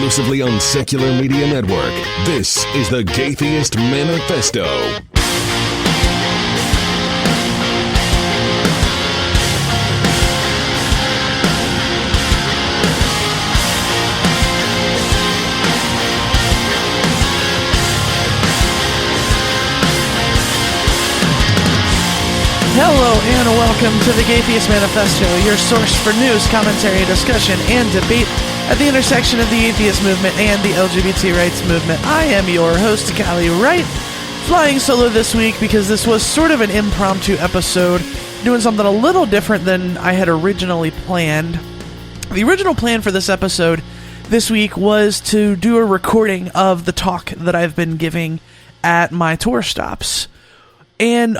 exclusively on Secular Media Network. This is the Gaytheist Manifesto. Hello and welcome to the Gaytheist Manifesto, your source for news, commentary, discussion, and debate at the intersection of the atheist movement and the LGBT rights movement. I am your host, Callie Wright, flying solo this week because this was sort of an impromptu episode, doing something a little different than I had originally planned. The original plan for this episode this week was to do a recording of the talk that I've been giving at my tour stops. And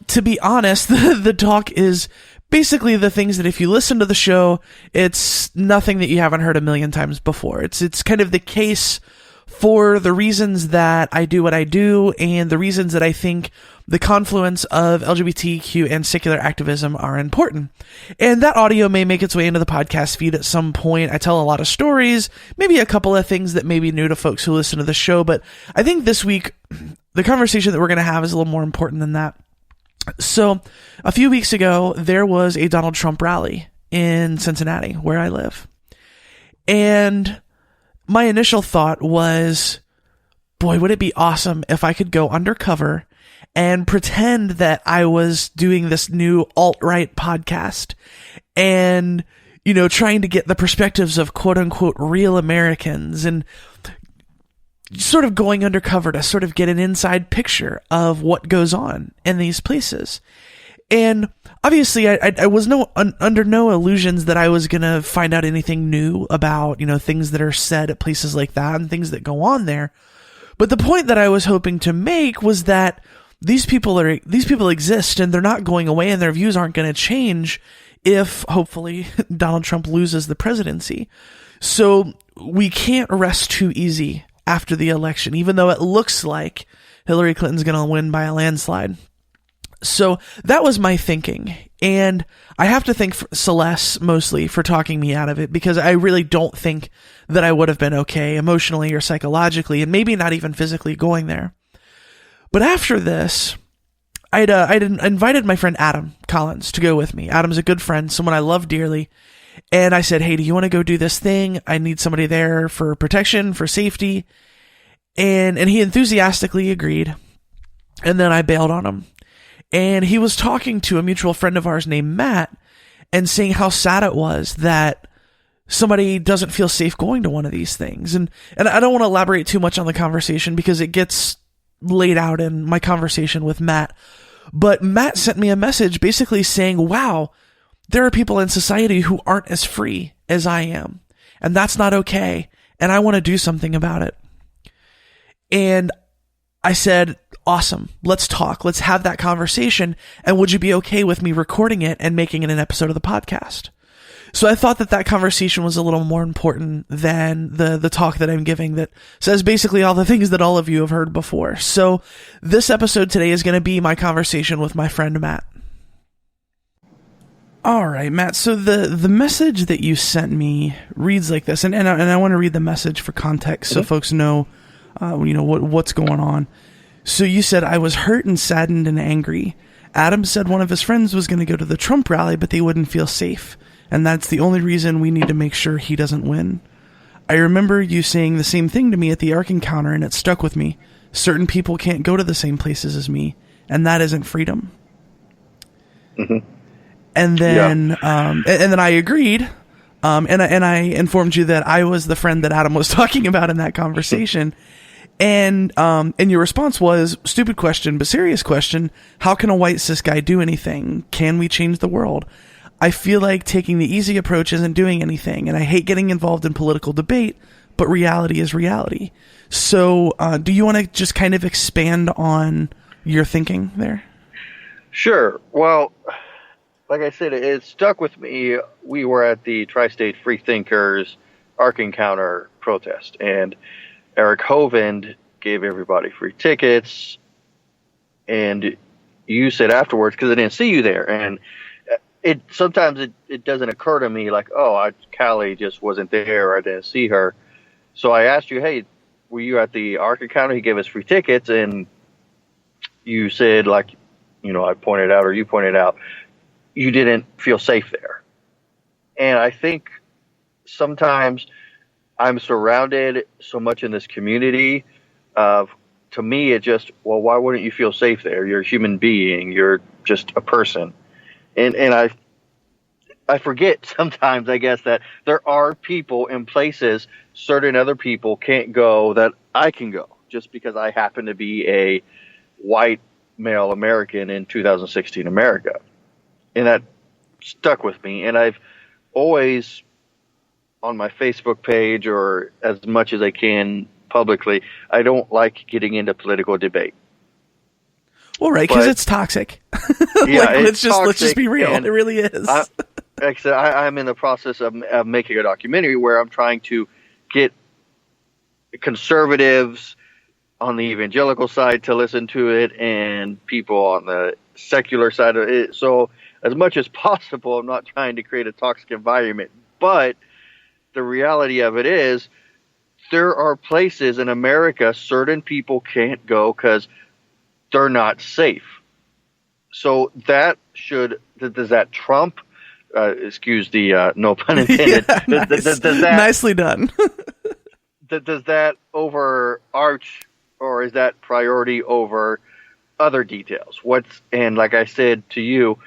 to be honest, the talk is basically the things that if you listen to the show, it's nothing that you haven't heard a million times before. It's kind of the case for the reasons that I do what I do and the reasons that I think the confluence of LGBTQ and secular activism are important. And that audio may make its way into the podcast feed at some point. I tell a lot of stories, maybe a couple of things that may be new to folks who listen to the show, but I think this week the conversation that we're going to have is a little more important than that. So, a few weeks ago, there was a Donald Trump rally in Cincinnati, where I live. And my initial thought was, boy, would it be awesome if I could go undercover and pretend that I was doing this new alt-right podcast and, you know, trying to get the perspectives of quote-unquote real Americans and sort of going undercover to sort of get an inside picture of what goes on in these places. And obviously I was under no illusions that I was going to find out anything new about, you know, things that are said at places like that and things that go on there. But the point that I was hoping to make was that these people exist and they're not going away and their views aren't going to change if hopefully Donald Trump loses the presidency. So we can't rest too easy after the election, even though it looks like Hillary Clinton's going to win by a landslide. So that was my thinking. And I have to thank Celeste mostly for talking me out of it, because I really don't think that I would have been okay emotionally or psychologically, and maybe not even physically going there. But after this, I'd invited my friend Adam Collins to go with me. Adam's a good friend, someone I love dearly. And I said, hey, do you want to go do this thing? I need somebody there for protection, for safety. And he enthusiastically agreed. And then I bailed on him. And he was talking to a mutual friend of ours named Matt and saying how sad it was that somebody doesn't feel safe going to one of these things. And I don't want to elaborate too much on the conversation because it gets laid out in my conversation with Matt. But Matt sent me a message basically saying, wow, there are people in society who aren't as free as I am, and that's not okay, and I want to do something about it. And I said, awesome, let's talk, let's have that conversation, and would you be okay with me recording it and making it an episode of the podcast? So I thought that conversation was a little more important than the talk that I'm giving that says basically all the things that all of you have heard before. So this episode today is going to be my conversation with my friend Matt. All right, Matt. So the message that you sent me reads like this, and I want to read the message for context so folks know, what's going on. So you said, I was hurt and saddened and angry. Adam said one of his friends was going to go to the Trump rally, but they wouldn't feel safe, and that's the only reason we need to make sure he doesn't win. I remember you saying the same thing to me at the ARC encounter, and it stuck with me. Certain people can't go to the same places as me, and that isn't freedom. Mm-hmm. And then, and then I agreed, and I informed you that I was the friend that Adam was talking about in that conversation, and your response was, stupid question, but serious question, how can a white cis guy do anything? Can we change the world? I feel like taking the easy approach isn't doing anything, and I hate getting involved in political debate, but reality is reality. So, do you want to just kind of expand on your thinking there? Sure. Well, like I said, it stuck with me. We were at the Tri-State Freethinkers ARC Encounter protest, and Eric Hovind gave everybody free tickets, and you said afterwards, because I didn't see you there, and sometimes it doesn't occur to me like, oh, Callie just wasn't there, or I didn't see her. So I asked you, hey, were you at the ARC encounter? He gave us free tickets, and you said, like, I pointed out, or you pointed out, you didn't feel safe there. And I think sometimes I'm surrounded so much in this community of, to me, it just, well, why wouldn't you feel safe there? You're a human being. You're just a person. And I forget sometimes, I guess, that there are people in places certain other people can't go that I can go, just because I happen to be a white male American in 2016 America. And that stuck with me. And I've always, on my Facebook page, or as much as I can publicly, I don't like getting into political debate. Well, right, because it's toxic. Yeah, let's just be real. It really is. Like I said, I'm in the process of making a documentary where I'm trying to get conservatives on the evangelical side to listen to it, and people on the secular side of it. So as much as possible, I'm not trying to create a toxic environment. But the reality of it is, there are places in America certain people can't go because they're not safe. So does that trump? Excuse the no pun intended. Yeah, does that, nicely done. Does that overarch, or is that priority over other details? And like I said to you,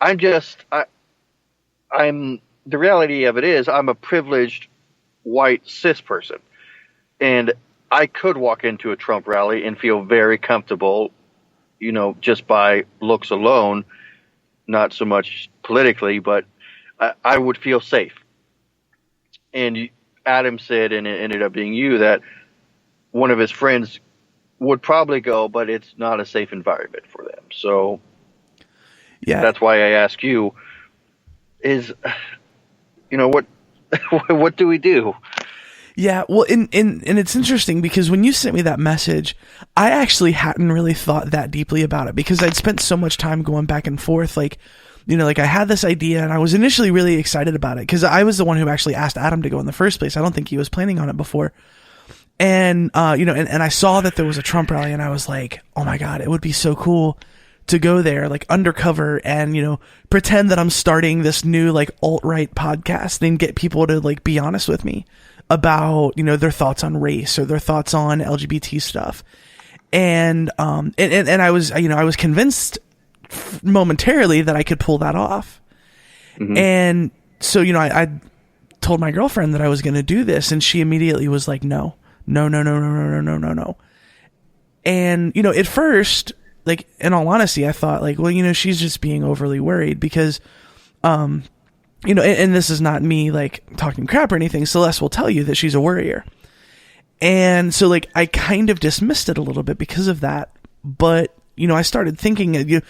I'm the reality of it is, I'm a privileged white cis person, and I could walk into a Trump rally and feel very comfortable, just by looks alone, not so much politically, but I would feel safe. And Adam said, and it ended up being you, that one of his friends would probably go, but it's not a safe environment for them. So yeah, that's why I ask you, what do we do? Yeah, well, and it's interesting because when you sent me that message, I actually hadn't really thought that deeply about it, because I'd spent so much time going back and forth. Like I had this idea, and I was initially really excited about it because I was the one who actually asked Adam to go in the first place. I don't think he was planning on it before. And, and I saw that there was a Trump rally, and I was like, oh my God, it would be so cool to go there, like undercover, and, pretend that I'm starting this new, like, alt-right podcast and get people to, like, be honest with me about, their thoughts on race or their thoughts on LGBT stuff. And I was convinced momentarily that I could pull that off. Mm-hmm. And so, I told my girlfriend that I was going to do this, and she immediately was like, no. And, at first, like, in all honesty, I thought, like, well, she's just being overly worried because, and this is not me, like, talking crap or anything. Celeste will tell you that she's a worrier. And so, like, I kind of dismissed it a little bit because of that. But, I started thinking,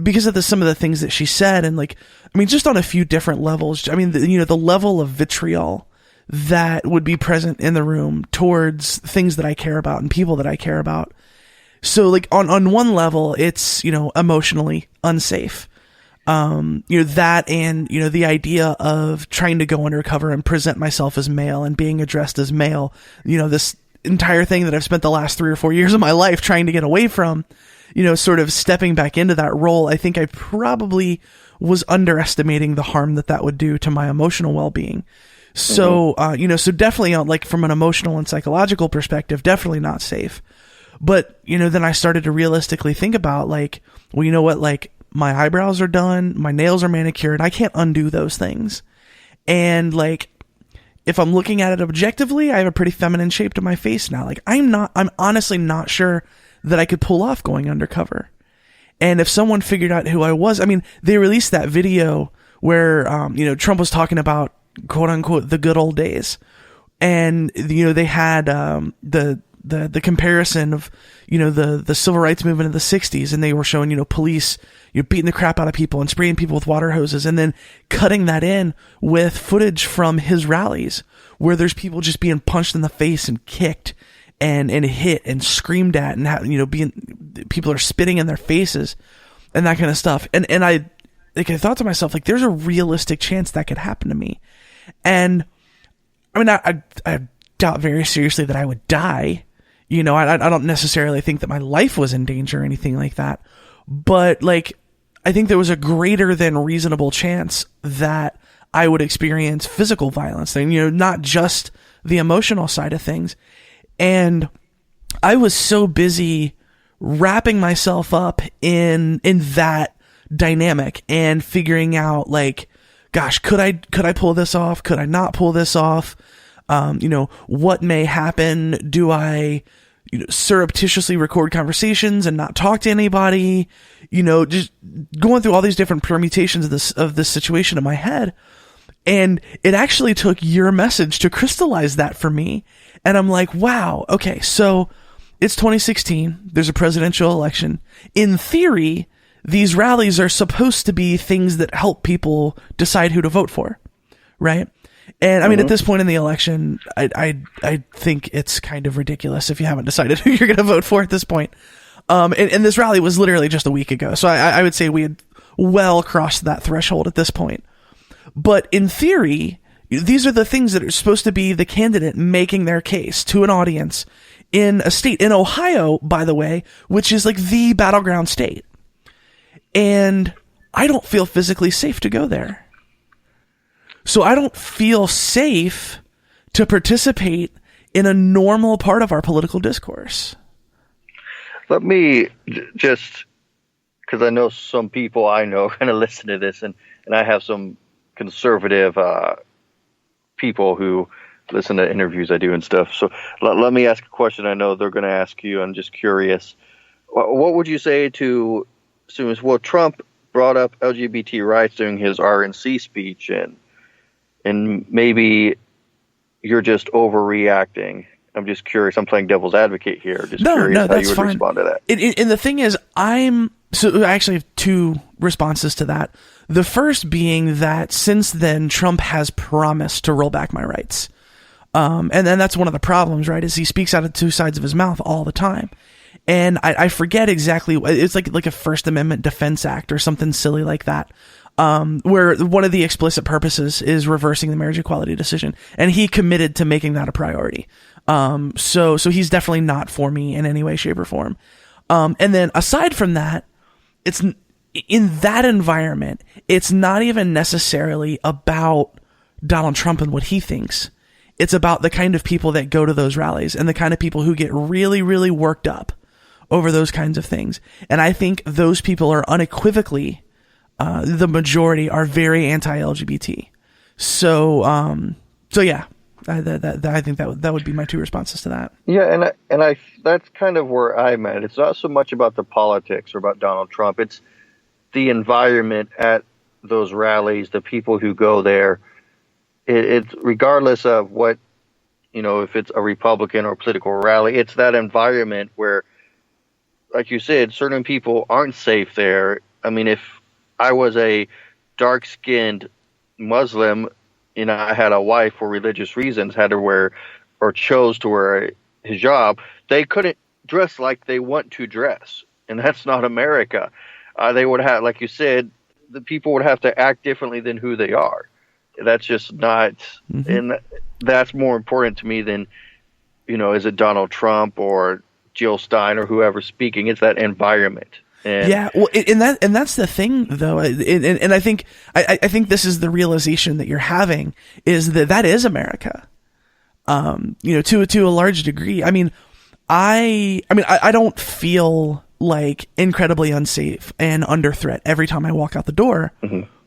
because of some of the things that she said, and, like, just on a few different levels. The level of vitriol that would be present in the room towards things that I care about and people that I care about. So, like, on one level, it's, emotionally unsafe. That, and, the idea of trying to go undercover and present myself as male and being addressed as male, this entire thing that I've spent the last 3 or 4 years of my life trying to get away from, sort of stepping back into that role. I think I probably was underestimating the harm that would do to my emotional well-being. So, so definitely, like, from an emotional and psychological perspective, definitely not safe. But, then I started to realistically think about, like, well, you know what, like, my eyebrows are done, my nails are manicured, I can't undo those things. And, like, if I'm looking at it objectively, I have a pretty feminine shape to my face now. Like, I'm honestly not sure that I could pull off going undercover. And if someone figured out who I was, they released that video where, Trump was talking about, quote unquote, the good old days. And, they had, the comparison of, the civil rights movement of the 60s, and they were showing, police, beating the crap out of people and spraying people with water hoses, and then cutting that in with footage from his rallies where there's people just being punched in the face and kicked and hit and screamed at, and people are spitting in their faces and that kind of stuff. And I thought to myself, like, there's a realistic chance that could happen to me. And I doubt very seriously that I would die. You know, I don't necessarily think that my life was in danger or anything like that. But like, I think there was a greater than reasonable chance that I would experience physical violence, and, you know, not just the emotional side of things. And I was so busy wrapping myself up in that dynamic and figuring out, like, gosh, could I pull this off? Could I not pull this off? You know, what may happen? Do I, you know, surreptitiously record conversations and not talk to anybody? You know, just going through all these different permutations of this situation in my head. And it actually took your message to crystallize that for me. And I'm like, wow, okay, so it's 2016. There's a presidential election. In theory, these rallies are supposed to be things that help people decide who to vote for, right? And I mean, at this point in the election, I think it's kind of ridiculous if you haven't decided who you're going to vote for at this point. And this rally was literally just a week ago. So I would say we had well crossed that threshold at this point. But in theory, these are the things that are supposed to be the candidate making their case to an audience in a state, in Ohio, by the way, which is like the battleground state. And I don't feel physically safe to go there. So I don't feel safe to participate in a normal part of our political discourse. Let me just, because I know some people I know are going to listen to this, and I have some conservative people who listen to interviews I do and stuff. So let me ask a question I know they're going to ask you. I'm just curious. What would you say to students? Well, Trump brought up LGBT rights during his RNC speech, and maybe you're just overreacting. I'm just curious. I'm playing devil's advocate here. Just curious how you would respond to that. And the thing is, so I actually have two responses to that. The first being that since then, Trump has promised to roll back my rights. And then that's one of the problems, right? Is he speaks out of two sides of his mouth all the time. And I forget exactly, it's like a First Amendment Defense Act or something silly like that. Where one of the explicit purposes is reversing the marriage equality decision. And he committed to making that a priority. So he's definitely not for me in any way, shape, or form. And then aside from that, it's in that environment, it's not even necessarily about Donald Trump and what he thinks. It's about the kind of people that go to those rallies and the kind of people who get really, really worked up over those kinds of things. And I think those people are unequivocally, the majority are very anti-LGBT. So yeah, I think that would be my two responses to that. Yeah, and I that's kind of where I'm at. It's not so much about the politics or about Donald Trump. It's the environment at those rallies, the people who go there. It's regardless of what, you know, if it's a Republican or political rally, it's that environment where, like you said, certain people aren't safe there. I mean, if I was a dark-skinned Muslim and I had a wife for religious reasons, had to wear or chose to wear a hijab, they couldn't dress like they want to dress. And that's not America. They would have, like you said, the people would have to act differently than who they are. That's just not, and that's more important to me than, you know, is it Donald Trump or Jill Stein or whoever speaking? It's that environment. And yeah, well, and that's the thing, though, and I think this is the realization that you're having, is that is America, you know, to a large degree. I mean, I don't feel like incredibly unsafe and under threat every time I walk out the door,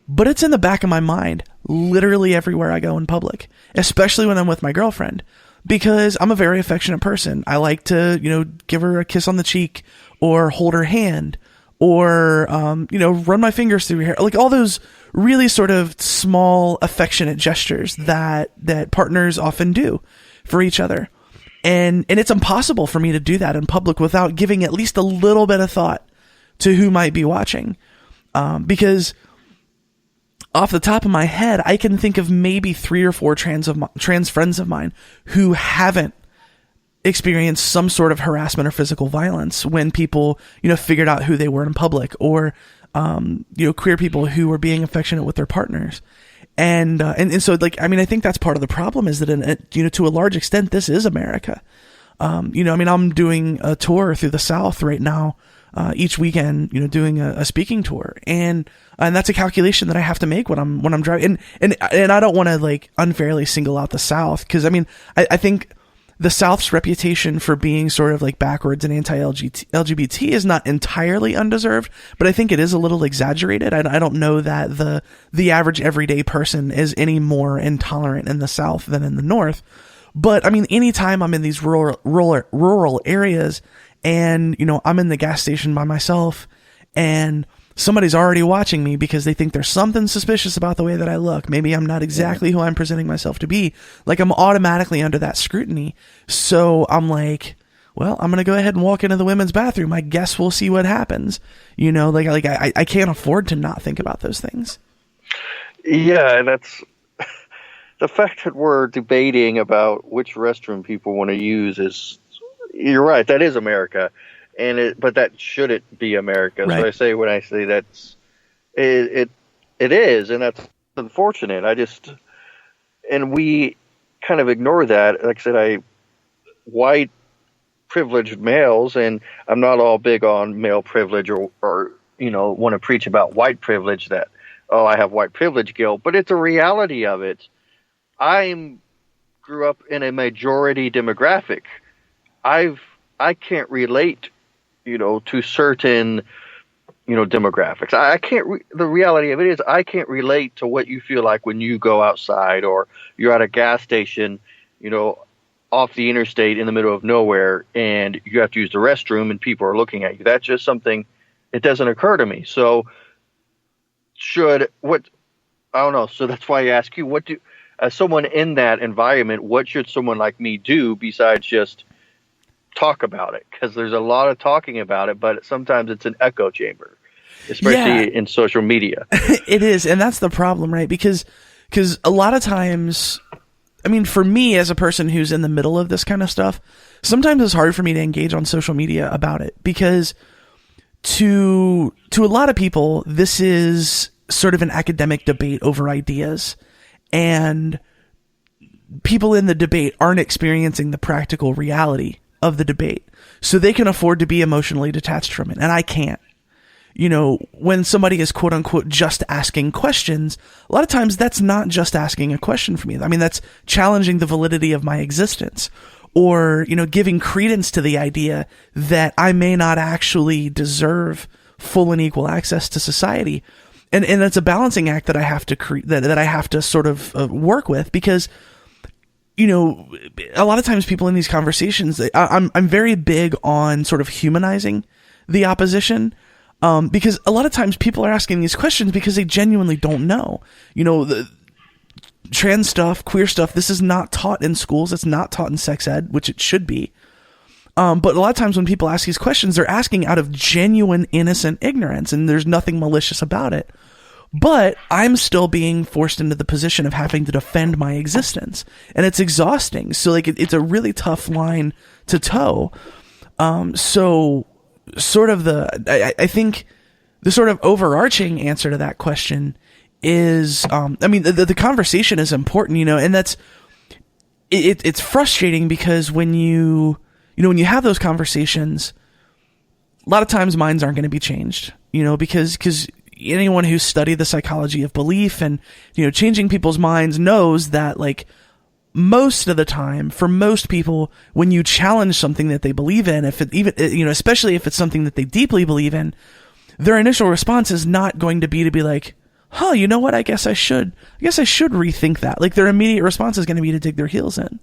but it's in the back of my mind literally everywhere I go in public, especially when I'm with my girlfriend, because I'm a very affectionate person. I like to, you know, give her a kiss on the cheek or hold her hand or, you know, run my fingers through her hair, like all those really sort of small affectionate gestures that partners often do for each other. And it's impossible for me to do that in public without giving at least a little bit of thought to who might be watching. Because off the top of my head, I can think of maybe 3 or 4 trans friends of mine who haven't experienced some sort of harassment or physical violence when people, you know, figured out who they were in public, or, you know, queer people who were being affectionate with their partners. And so, like, I mean, I think that's part of the problem is that, to a large extent, this is America. I'm doing a tour through the South right now, each weekend, doing a speaking tour. And that's a calculation that I have to make when I'm driving. And I don't want to, like, unfairly single out the South. 'Cause I mean, I think the South's reputation for being sort of like backwards and anti-LGBT is not entirely undeserved, but I think it is a little exaggerated. I don't know that the average everyday person is any more intolerant in the South than in the North. But I mean, anytime I'm in these rural areas and, I'm in the gas station by myself and somebody's already watching me because they think there's something suspicious about the way that I look. Maybe I'm not exactly who I'm presenting myself to be. Like, I'm automatically under that scrutiny. So I'm like, well, I'm going to go ahead and walk into the women's bathroom. I guess we'll see what happens. I can't afford to not think about those things. Yeah. And that's the fact that we're debating about which restroom people want to use you're right. That is America. But that shouldn't be America. Right. So when I say it is, and that's unfortunate. And we kind of ignore that. Like I said, white privileged males, and I'm not all big on male privilege or want to preach about white privilege that, oh, I have white privilege guilt, but it's a reality of it. I grew up in a majority demographic. I can't relate to certain, demographics. I can't, the reality of it is I can't relate to what you feel like when you go outside or you're at a gas station, off the interstate in the middle of nowhere and you have to use the restroom and people are looking at you. That's just something, it doesn't occur to me. So I don't know. So that's why I ask you, as someone in that environment, what should someone like me do besides just talk about it? Because there's a lot of talking about it, but sometimes it's an echo chamber, especially in social media. It is, and that's the problem, right? Because a lot of times, I mean, for me as a person who's in the middle of this kind of stuff, sometimes it's hard for me to engage on social media about it because to a lot of people, this is sort of an academic debate over ideas, and people in the debate aren't experiencing the practical reality of the debate. So they can afford to be emotionally detached from it. And I can't. When somebody is quote unquote just asking questions, a lot of times that's not just asking a question for me. I mean, that's challenging the validity of my existence or, giving credence to the idea that I may not actually deserve full and equal access to society. And it's a balancing act that I have to that I have to sort of work with because a lot of times people in these conversations, I'm very big on sort of humanizing the opposition, because a lot of times people are asking these questions because they genuinely don't know. The trans stuff, queer stuff, this is not taught in schools. It's not taught in sex ed, which it should be. But a lot of times when people ask these questions, they're asking out of genuine, innocent ignorance, and there's nothing malicious about it. But I'm still being forced into the position of having to defend my existence, and it's exhausting. So like it's a really tough line to toe. So sort of I think the sort of overarching answer to that question is, the conversation is important, and that's it's frustrating because when you have those conversations, a lot of times minds aren't going to be changed, because anyone who's studied the psychology of belief and, changing people's minds knows that, like, most of the time, for most people, when you challenge something that they believe in, especially if it's something that they deeply believe in, their initial response is not going to be like, huh, you know what? I guess I should rethink that. Like, their immediate response is going to be to dig their heels in.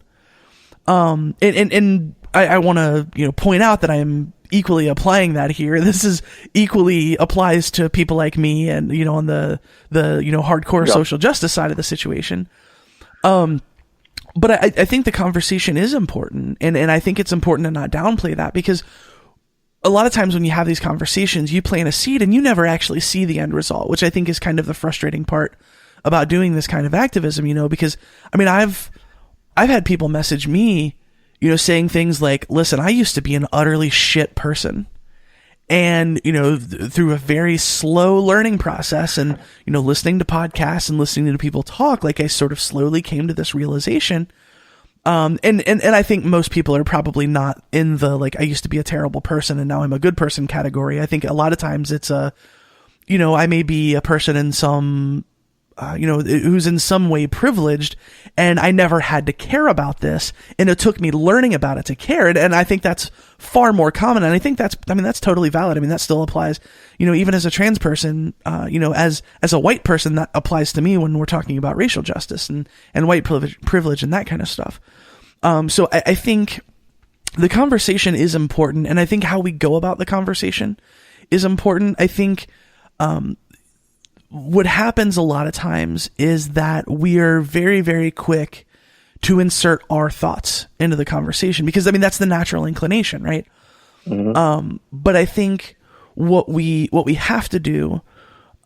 And I want to, point out that I am equally applying that here. This is equally applies to people like me and, on the hardcore social justice side of the situation. But I think the conversation is important, and I think it's important to not downplay that, because a lot of times when you have these conversations, you plant a seed and you never actually see the end result, which I think is kind of the frustrating part about doing this kind of activism, because I've had people message me, saying things like, listen, I used to be an utterly shit person, And, through a very slow learning process and, listening to podcasts and listening to people talk, like I sort of slowly came to this realization. And I think most people are probably not in the, like, I used to be a terrible person and now I'm a good person category. I think a lot of times it's I may be a person in some, who's in some way privileged, and I never had to care about this, and it took me learning about it to care. And I think that's far more common. And I think that's totally valid. I mean, that still applies, even as a trans person, as a white person, that applies to me when we're talking about racial justice and white privilege and that kind of stuff. So I think the conversation is important. And I think how we go about the conversation is important. I think, what happens a lot of times is that we are very, very quick to insert our thoughts into the conversation because, that's the natural inclination, right? Mm-hmm. But I think what we have to do,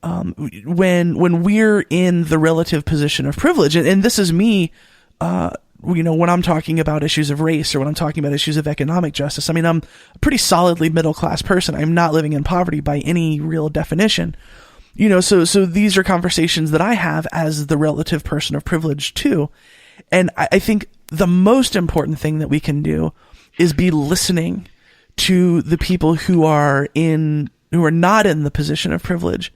when we're in the relative position of privilege, and this is me, when I'm talking about issues of race or when I'm talking about issues of economic justice, I'm a pretty solidly middle-class person. I'm not living in poverty by any real definition. So these are conversations that I have as the relative person of privilege too. And I think the most important thing that we can do is be listening to the people who are not in the position of privilege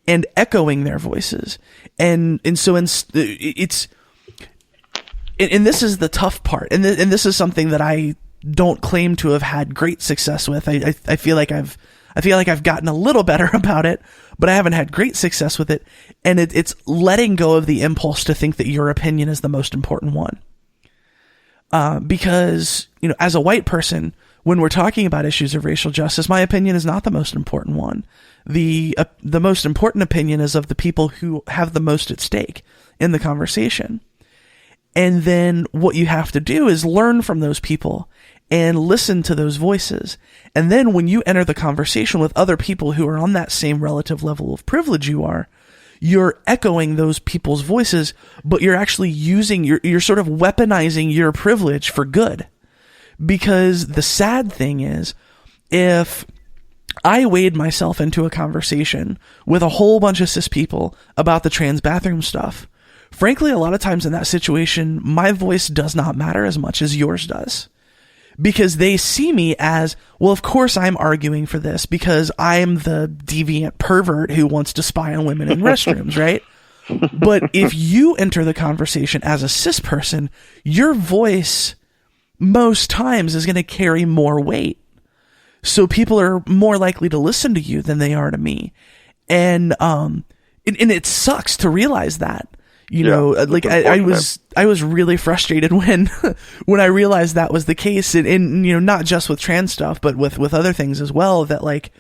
and echoing their voices. And this is the tough part. And this is something that I don't claim to have had great success with. I feel like I've gotten a little better about it, but I haven't had great success with it. And it's letting go of the impulse to think that your opinion is the most important one. Because, as a white person, when we're talking about issues of racial justice, my opinion is not the most important one. The most important opinion is of the people who have the most at stake in the conversation. And then what you have to do is learn from those people and listen to those voices. And then when you enter the conversation with other people who are on that same relative level of privilege you're echoing those people's voices, but you're actually you're sort of weaponizing your privilege for good. Because the sad thing is, if I wade myself into a conversation with a whole bunch of cis people about the trans bathroom stuff, frankly, a lot of times in that situation, my voice does not matter as much as yours does. Because they see me as, well, of course I'm arguing for this because I'm the deviant pervert who wants to spy on women in restrooms, right? But if you enter the conversation as a cis person, your voice most times is going to carry more weight. So people are more likely to listen to you than they are to me. And it sucks to realize that. I was really frustrated when I realized that was the case, and not just with trans stuff, but with other things as well, that like,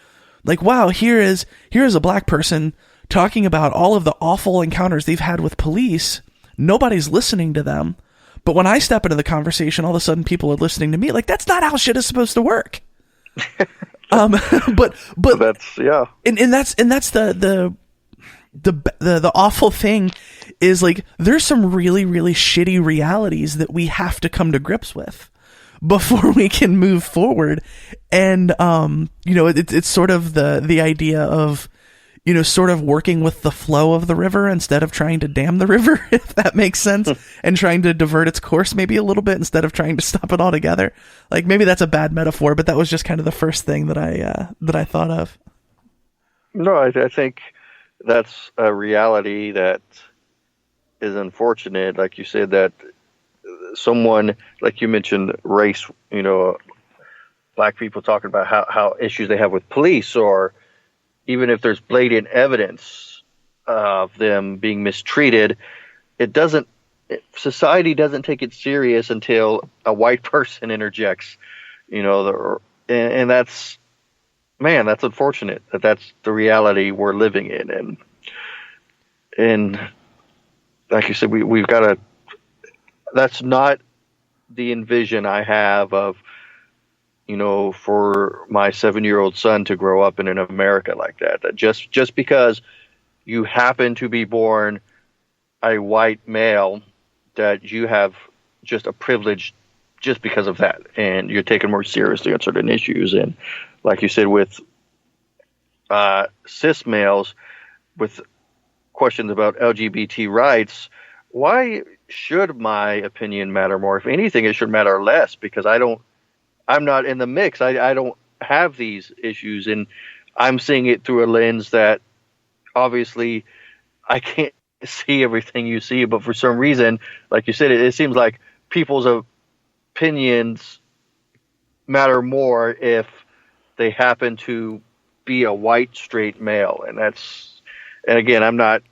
wow, here is a black person talking about all of the awful encounters they've had with police. Nobody's listening to them. But when I step into the conversation, all of a sudden people are listening to me. Like, that's not how shit is supposed to work. But that's, yeah. And that's the awful thing is, like, there's some really, really shitty realities that we have to come to grips with before we can move forward. And, it's sort of the idea of, sort of working with the flow of the river instead of trying to dam the river, if that makes sense, and trying to divert its course maybe a little bit instead of trying to stop it altogether. Like, maybe that's a bad metaphor, but that was just kind of the first thing that I thought of. No, I think that's a reality that is unfortunate. Like you said, that someone, like you mentioned, race, black people talking about how issues they have with police, or even if there's blatant evidence of them being mistreated, society doesn't take it serious until a white person interjects, and that's, man, that's unfortunate that that's the reality we're living in. And like you said, we've got to, that's not the envision I have of, for my 7-year-old son to grow up in an America like that. That just because you happen to be born a white male, that you have just a privilege just because of that, and you're taken more seriously on certain issues. And like you said, with cis males with questions about LGBT rights, why should my opinion matter more? If anything, it should matter less, because I'm not in the mix. I don't have these issues, and I'm seeing it through a lens that obviously I can't see everything you see, but for some reason, like you said, it seems like people's opinions matter more if they happen to be a white straight male. And again, I'm not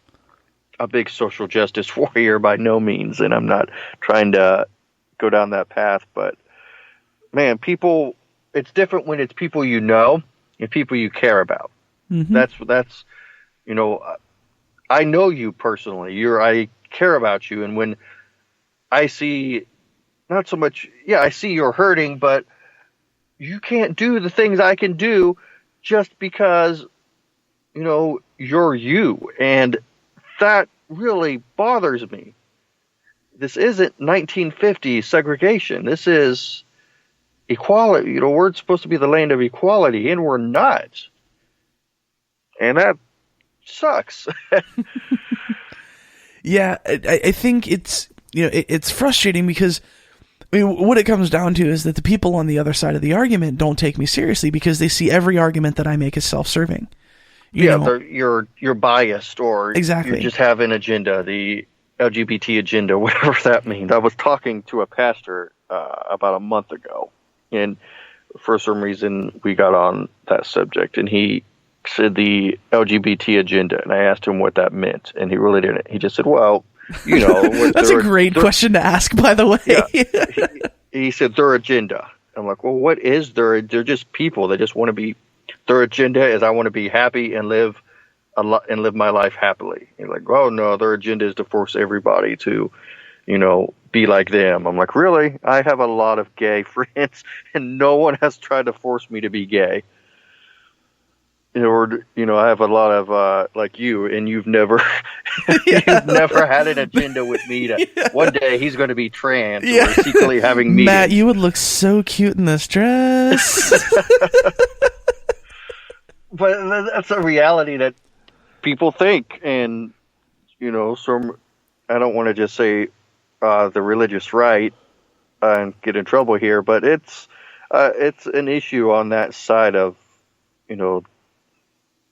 a big social justice warrior by no means, and I'm not trying to go down that path, but man, it's different when it's people you know and people you care about. Mm-hmm. That's I know you personally. I care about you, and when I see, not so much, I see you're hurting, but you can't do the things I can do just because, you're you. And that really bothers me. This isn't 1950s segregation. This is equality. We're supposed to be the land of equality, and we're not. And that sucks. Yeah, I think it's frustrating because, what it comes down to is that the people on the other side of the argument don't take me seriously because they see every argument that I make as self-serving. You're biased, or exactly. You just have an agenda, the LGBT agenda, whatever that means. I was talking to a pastor about a month ago, and for some reason we got on that subject, and he said the LGBT agenda, and I asked him what that meant, and he really didn't. He just said, well, that's a great question to ask, by the way. Yeah. He said their agenda. I'm like, well, what is they're just people. They just want to be, their agenda is I want to be happy and live my life happily. He's like, oh no, their agenda is to force everybody to, be like them. I'm like, really? I have a lot of gay friends, and no one has tried to force me to be gay. Or, I have a lot of, like you, and you've never, you've never had an agenda with me to, one day he's going to be trans, or secretly having meetings. Matt, you would look so cute in this dress. But that's a reality that people think, and, some, I don't want to just say, the religious right, and get in trouble here, but it's an issue on that side of,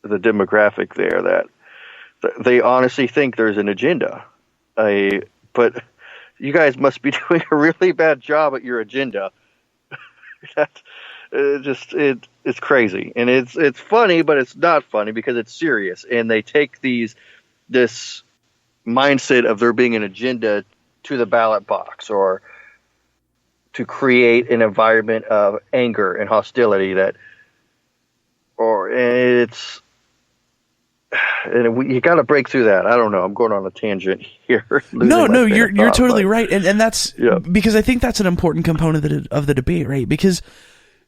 the demographic there, that they honestly think there's an agenda. But you guys must be doing a really bad job at your agenda. It's crazy, and it's funny, but it's not funny because it's serious, and they take this mindset of there being an agenda to the ballot box, or to create an environment of anger and hostility you got to break through that. I don't know. I'm going on a tangent here. No, you're totally right, and that's because I think that's an important component of the debate, right? Because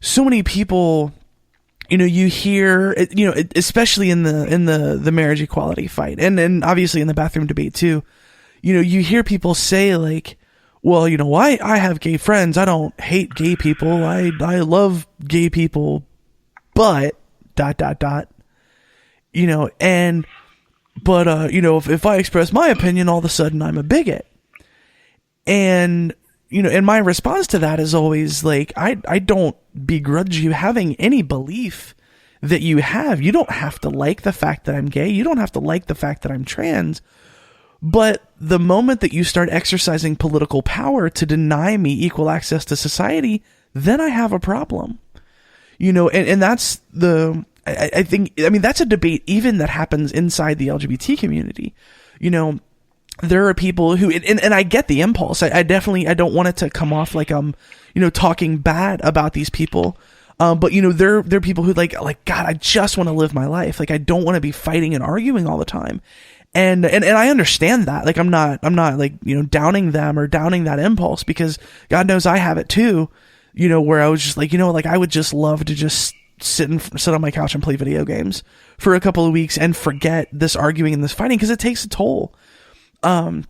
so many people, you hear, especially in the marriage equality fight, and obviously in the bathroom debate too. You hear people say like, well, I have gay friends. I don't hate gay people. I love gay people, but ... if I express my opinion, all of a sudden I'm a bigot. And, and my response to that is always like, I don't begrudge you having any belief that you have. You don't have to like the fact that I'm gay. You don't have to like the fact that I'm trans. But the moment that you start exercising political power to deny me equal access to society, then I have a problem. And that's I think that's a debate even that happens inside the LGBT community. There are people who, and I get the impulse. I don't want it to come off like I'm, talking bad about these people. But there are people who like, God, I just want to live my life. Like, I don't want to be fighting and arguing all the time. And I understand that. Like, I'm not like, downing them or downing that impulse, because God knows I have it too. Where I was just like, I would just love to just sit on my couch and play video games for a couple of weeks and forget this arguing and this fighting, because it takes a toll. But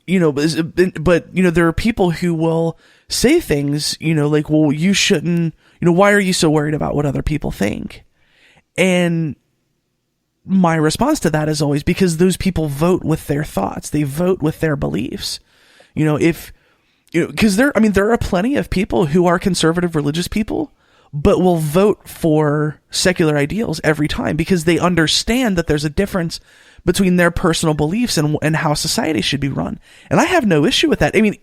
there are people who will say things, like, well, you shouldn't, why are you so worried about what other people think? And my response to that is always, because those people vote with their thoughts. They vote with their beliefs. Because there are plenty of people who are conservative religious people, but will vote for secular ideals every time because they understand that there's a difference between their personal beliefs and how society should be run. And I have no issue with that. I mean,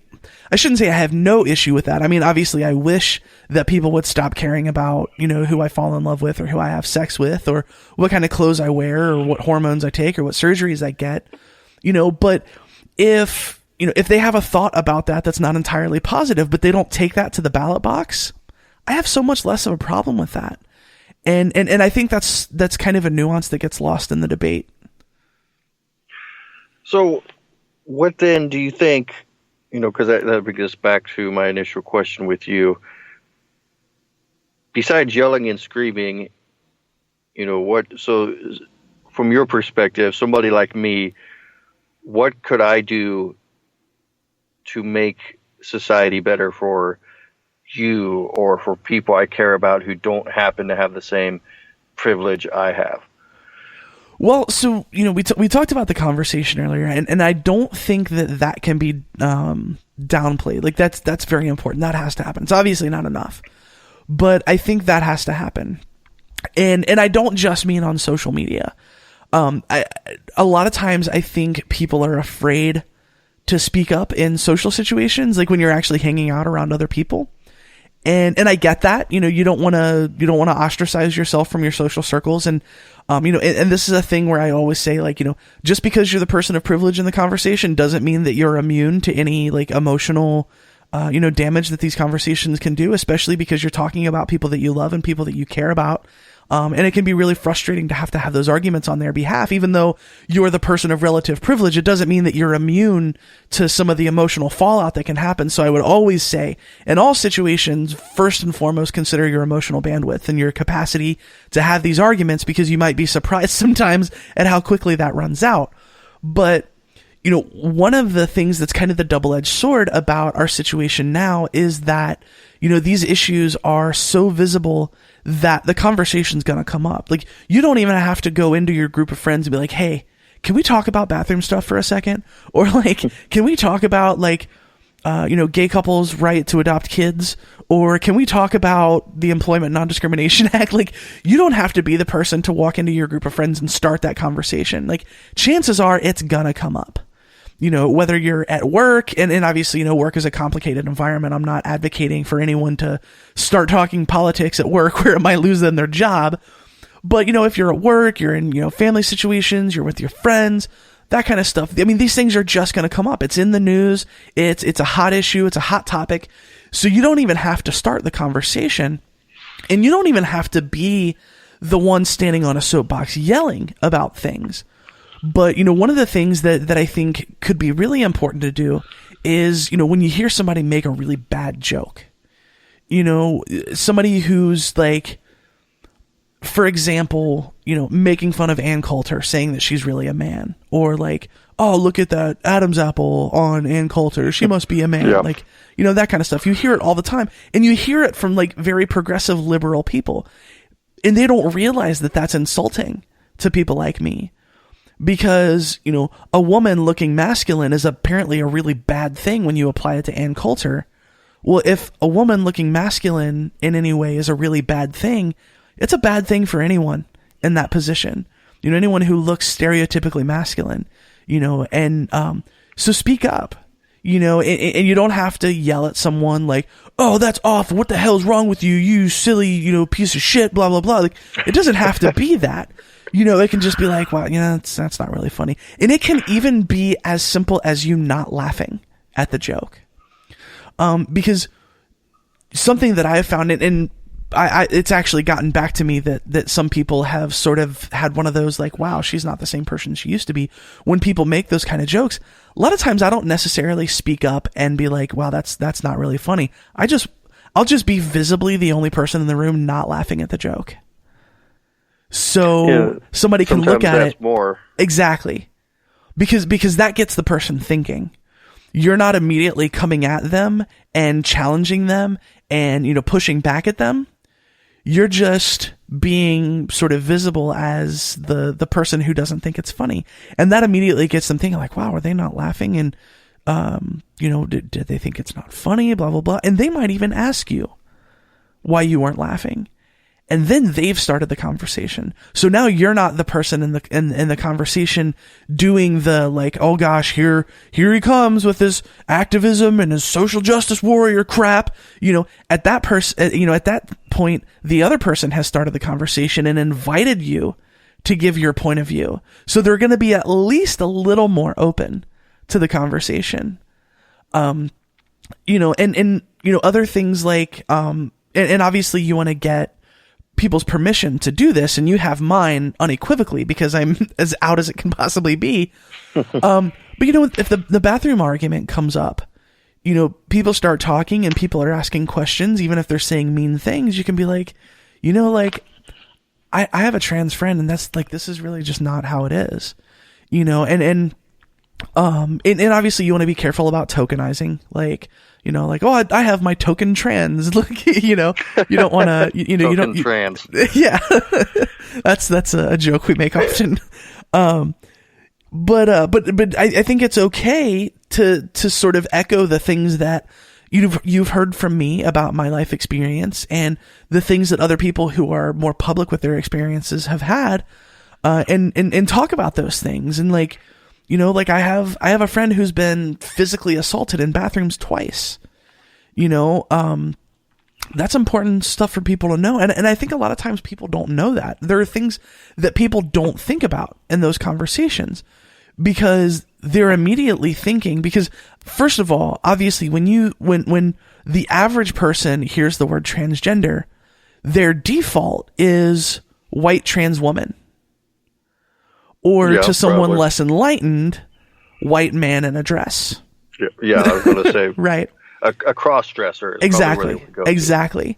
I shouldn't say I have no issue with that. I mean, obviously I wish that people would stop caring about, who I fall in love with or who I have sex with or what kind of clothes I wear or what hormones I take or what surgeries I get, but if they have a thought about that that's not entirely positive, but they don't take that to the ballot box, I have so much less of a problem with that. And I think that's kind of a nuance that gets lost in the debate. So what then do you think, because that brings us back to my initial question with you, besides yelling and screaming, so from your perspective, somebody like me, what could I do to make society better for you or for people I care about who don't happen to have the same privilege I have? Well, so, we talked about the conversation earlier, and I don't think that can be downplayed. Like, that's very important. That has to happen. It's obviously not enough, but I think that has to happen. And I don't just mean on social media. A lot of times I think people are afraid to speak up in social situations, like when you're actually hanging out around other people. And I get that, you don't want to ostracize yourself from your social circles. And, and this is a thing where I always say, like, just because you're the person of privilege in the conversation doesn't mean that you're immune to any like emotional, damage that these conversations can do, especially because you're talking about people that you love and people that you care about. And it can be really frustrating to have those arguments on their behalf. Even though you're the person of relative privilege, it doesn't mean that you're immune to some of the emotional fallout that can happen. So I would always say, in all situations, first and foremost, consider your emotional bandwidth and your capacity to have these arguments, because you might be surprised sometimes at how quickly that runs out. But, one of the things that's kind of the double-edged sword about our situation now is that, these issues are so visible that the conversation's going to come up. Like, you don't even have to go into your group of friends and be like, hey, can we talk about bathroom stuff for a second? Or like, can we talk about like, gay couples' right to adopt kids? Or can we talk about the Employment Non-Discrimination Act? Like, you don't have to be the person to walk into your group of friends and start that conversation. Like, chances are it's gonna come up. Whether you're at work, and obviously, work is a complicated environment. I'm not advocating for anyone to start talking politics at work where it might lose them their job. But, if you're at work, you're in, family situations, you're with your friends, that kind of stuff. I mean, these things are just going to come up. It's in the news. It's a hot issue. It's a hot topic. So you don't even have to start the conversation, and you don't even have to be the one standing on a soapbox yelling about things. But, one of the things that I think could be really important to do is, when you hear somebody make a really bad joke, somebody who's like, for example, making fun of Ann Coulter, saying that she's really a man, or like, oh, look at that Adam's apple on Ann Coulter, she must be a man. Yeah. Like, that kind of stuff. You hear it all the time, and you hear it from like very progressive liberal people, and they don't realize that that's insulting to people like me. Because, a woman looking masculine is apparently a really bad thing when you apply it to Ann Coulter. Well, if a woman looking masculine in any way is a really bad thing, it's a bad thing for anyone in that position. Anyone who looks stereotypically masculine, and so speak up, and you don't have to yell at someone like, oh, that's awful, what the hell's wrong with you, you silly, piece of shit, blah, blah, blah. Like, it doesn't have to be that. It can just be like, wow, that's not really funny. And it can even be as simple as you not laughing at the joke. Because something that I have found, and it's actually gotten back to me that some people have sort of had one of those like, wow, she's not the same person she used to be. When people make those kind of jokes, a lot of times I don't necessarily speak up and be like, wow, that's not really funny. I'll just be visibly the only person in the room not laughing at the joke. So somebody can look at it more. Exactly. Because that gets the person thinking. You're not immediately coming at them and challenging them and, pushing back at them. you're just being sort of visible as the person who doesn't think it's funny. And that immediately gets them thinking like, wow, are they not laughing? And, did they think it's not funny? Blah, blah, blah. And they might even ask you why you weren't laughing. And then they've started the conversation. So now you're not the person in the conversation doing the like, oh gosh, here he comes with his activism and his social justice warrior crap. At that point, the other person has started the conversation and invited you to give your point of view. So they're going to be at least a little more open to the conversation. And other things like, and obviously you want to get people's permission to do this, and you have mine unequivocally because I'm as out as it can possibly be. But if the bathroom argument comes up, people start talking and people are asking questions, even if they're saying mean things, you can be like, I have a trans friend, and that's like, this is really just not how it is, and obviously you want to be careful about tokenizing, like, oh, I have my token trans. Like, you don't want to, you don't trans. Yeah, that's a joke we make often. But I think it's okay to sort of echo the things that you've heard from me about my life experience and the things that other people who are more public with their experiences have had, and talk about those things. And like, I have a friend who's been physically assaulted in bathrooms twice. That's important stuff for people to know. And I think a lot of times people don't know that. There are things that people don't think about in those conversations because they're immediately thinking, because first of all, obviously when the average person hears the word transgender, their default is white trans woman. Or to someone probably less enlightened, white man in a dress. Yeah, I was going to say. Right. A cross-dresser. Exactly. Exactly.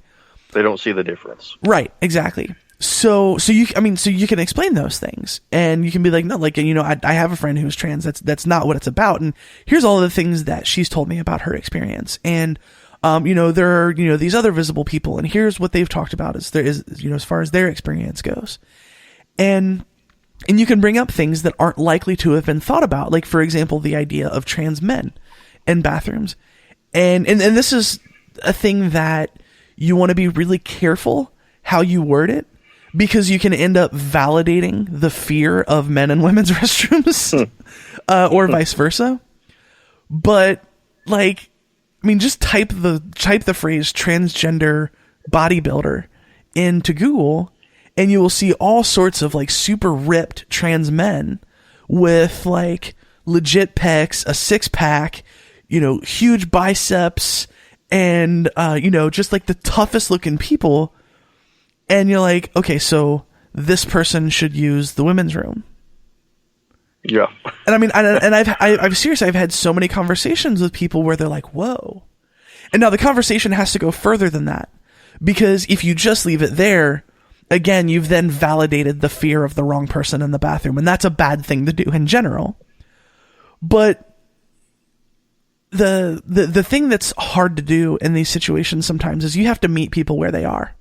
They don't see the difference. Right. Exactly. So you can explain those things, and you can be like, no, like, I have a friend who's trans. That's not what it's about. And here's all the things that she's told me about her experience. And, there are, these other visible people, and here's what they've talked about as far as their experience goes. And you can bring up things that aren't likely to have been thought about. Like, for example, the idea of trans men in bathrooms. And this is a thing that you want to be really careful how you word it, because you can end up validating the fear of men in women's restrooms, or vice versa. But like, just type the phrase transgender bodybuilder into Google, and you will see all sorts of like super ripped trans men with like legit pecs, a 6-pack, huge biceps, and, just like the toughest looking people. And you're like, okay, so this person should use the women's room. Yeah. And I've had so many conversations with people where they're like, whoa. And now the conversation has to go further than that, because if you just leave it there, again, you've then validated the fear of the wrong person in the bathroom, and that's a bad thing to do in general. But the thing that's hard to do in these situations sometimes is you have to meet people where they are,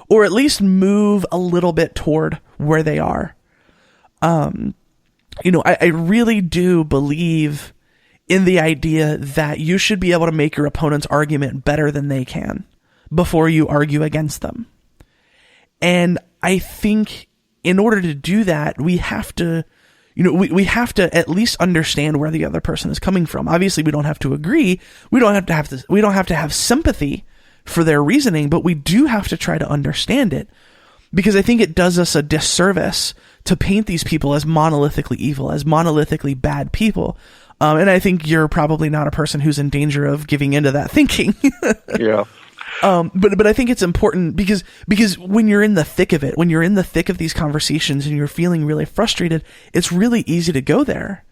or at least move a little bit toward where they are. I really do believe in the idea that you should be able to make your opponent's argument better than they can before you argue against them. And I think in order to do that, we have to, we have to at least understand where the other person is coming from. Obviously, we don't have to agree. We don't have to have sympathy for their reasoning, but we do have to try to understand it, because I think it does us a disservice to paint these people as monolithically evil, as monolithically bad people. And I think you're probably not a person who's in danger of giving into that thinking. Yeah. But I think it's important because when you're in the thick of it, when you're in the thick of these conversations and you're feeling really frustrated, it's really easy to go there.